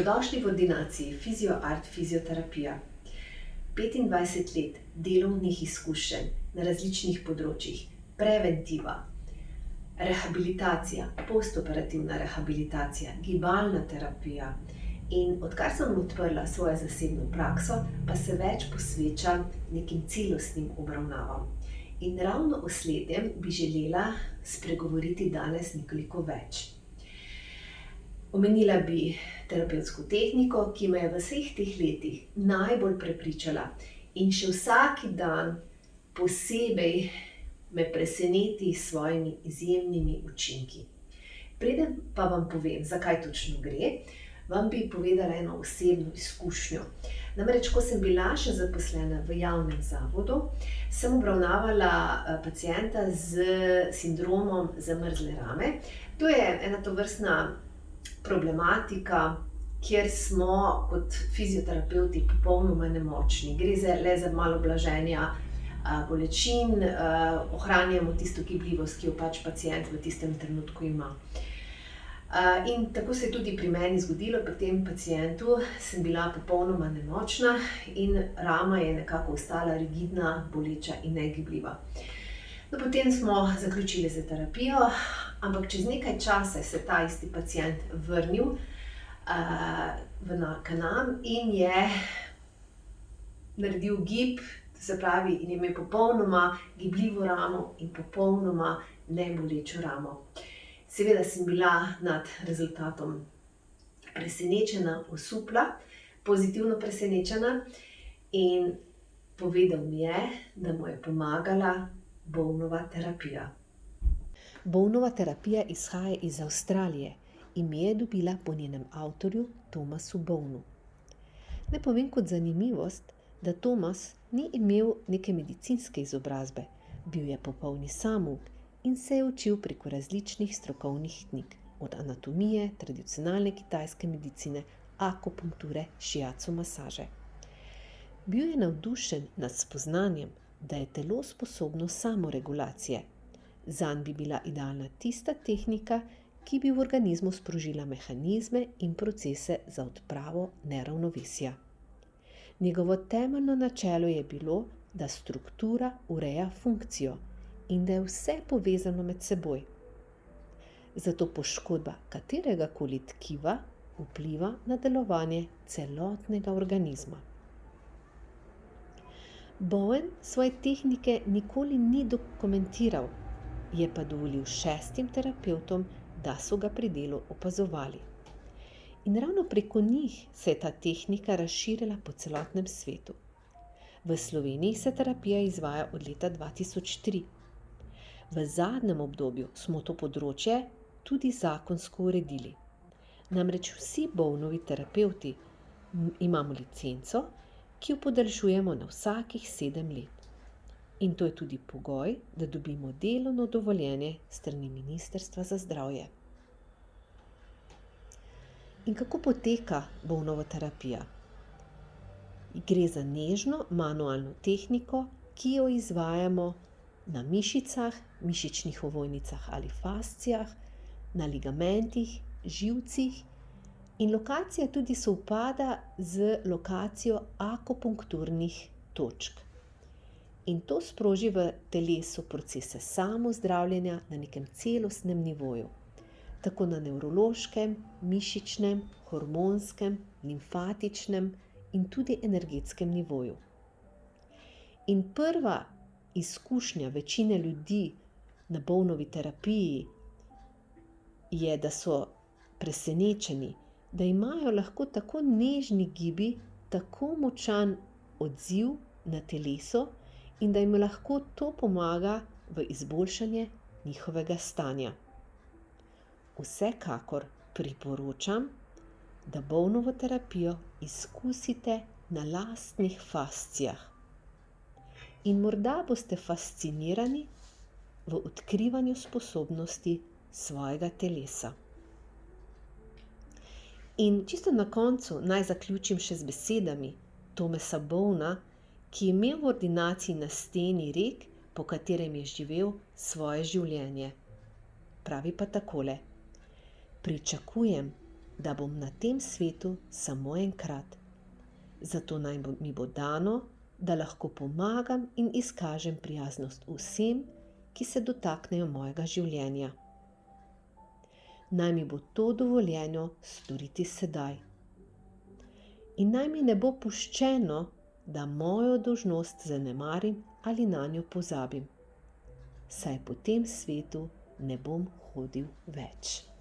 Dobrodošli v ordinaciji FizioArt fizioterapija. 25 let delovnih izkušenj na različnih področjih, preventiva, rehabilitacija, postoperativna rehabilitacija, gibalna terapija. In odkar sem odprla svojo zasebno prakso, pa se več posvečam nekim celostnim obravnavam. In ravno o slednjem bi želela spregovoriti danes nekoliko več. Omenila bi terapevtsko tehniko, ki me je v vseh teh letih najbolj prepričala in še vsak dan posebej me preseneti s svojimi izjemnimi učinki. Preden pa vam povem, zakaj točno gre, vam bi povedala eno osebno izkušnjo. Namreč, ko sem bila še zaposlena v javnem zavodu, sem obravnavala pacienta z sindromom zamrzle rame. To je ena tovrstna problematika, kjer smo kot fizioterapevti popolnoma nemočni. Gre le za malo blaženja bolečin, ohranjamo tisto gibljivost, ki jo pač pacient v tistem trenutku ima. In tako se je tudi pri meni zgodilo, pri tem pacientu sem bila popolnoma nemočna in rama je nekako ostala rigidna, boleča in negibljiva. No, potem smo zaključili z terapijo, ampak čez nekaj časa se ta isti pacient vrnil k nam in je naredil gib, se pravi, in je imel popolnoma gibljivo ramo in popolnoma nebolečo ramo. Seveda sem bila nad rezultatom presenečena, osupla, pozitivno presenečena in povedal mi je, da mu je pomagala Bownova terapija. Bownova terapija izhaja iz Avstralije. Ime je dobila po njenem avtorju Thomasu Bownu. Naj povem kot zanimivost, da Thomas ni imel neke medicinske izobrazbe, bil je popolni samouk in se je učil preko različnih strokovnih knjig, od anatomije, tradicionalne kitajske medicine, akupunkture, šiatsu masaže. Bil je navdušen nad spoznanjem, da je telo sposobno samoregulacije. Zanj bi bila idealna tista tehnika, ki bi v organizmu sprožila mehanizme in procese za odpravo neravnovesja. Njegovo temeljno načelo je bilo, da struktura ureja funkcijo in da je vse povezano med seboj. Zato poškodba kateregakoli tkiva vpliva na delovanje celotnega organizma. Bowen svoje tehnike nikoli ni dokumentiral, je pa dovolil 6 terapevtom, da so ga pri delu opazovali. In ravno preko njih se je ta tehnika razširila po celotnem svetu. V Sloveniji se terapija izvaja od leta 2003. V zadnjem obdobju smo to področje tudi zakonsko uredili. Namreč vsi Bownovi terapevti imamo licenco, ki jo podaljšujemo na vsakih 7 let. In to je tudi pogoj, da dobimo delovno dovoljenje s strani Ministrstva za zdravje. In kako poteka Bownova terapija? Gre za nežno manualno tehniko, ki jo izvajamo na mišicah, mišičnih ovojnicah ali fascijah, na ligamentih, živcih, in lokacija tudi sovpada z lokacijo akupunkturnih točk. In to sproži v telesu procese samozdravljenja na nekem celostnem nivoju, tako na nevrološkem, mišičnem, hormonskem, limfatičnem in tudi energetskem nivoju. In prva izkušnja večine ljudi na Bownovi terapiji je, da so presenečeni, da imajo lahko tako nežni gibi, tako močan odziv na telesu in da jim lahko to pomaga v izboljšanje njihovega stanja. Vsekakor priporočam, da Bownovo terapijo izkusite na lastnih fascijah. In morda boste fascinirani v odkrivanju sposobnosti svojega telesa. In čisto na koncu naj zaključim še z besedami Thomasa Bowna, ki je imel v ordinaciji na steni rek, po katerem je živel svoje življenje. Pravi pa takole: pričakujem, da bom na tem svetu samo enkrat. Zato naj mi bo dano, da lahko pomagam in izkažem prijaznost vsem, ki se dotaknejo mojega življenja. Naj mi bo to dovoljeno storiti sedaj. In naj mi ne bo puščeno, da mojo dolžnost zanemarim ali nanjo pozabim, saj po tem svetu ne bom hodil več.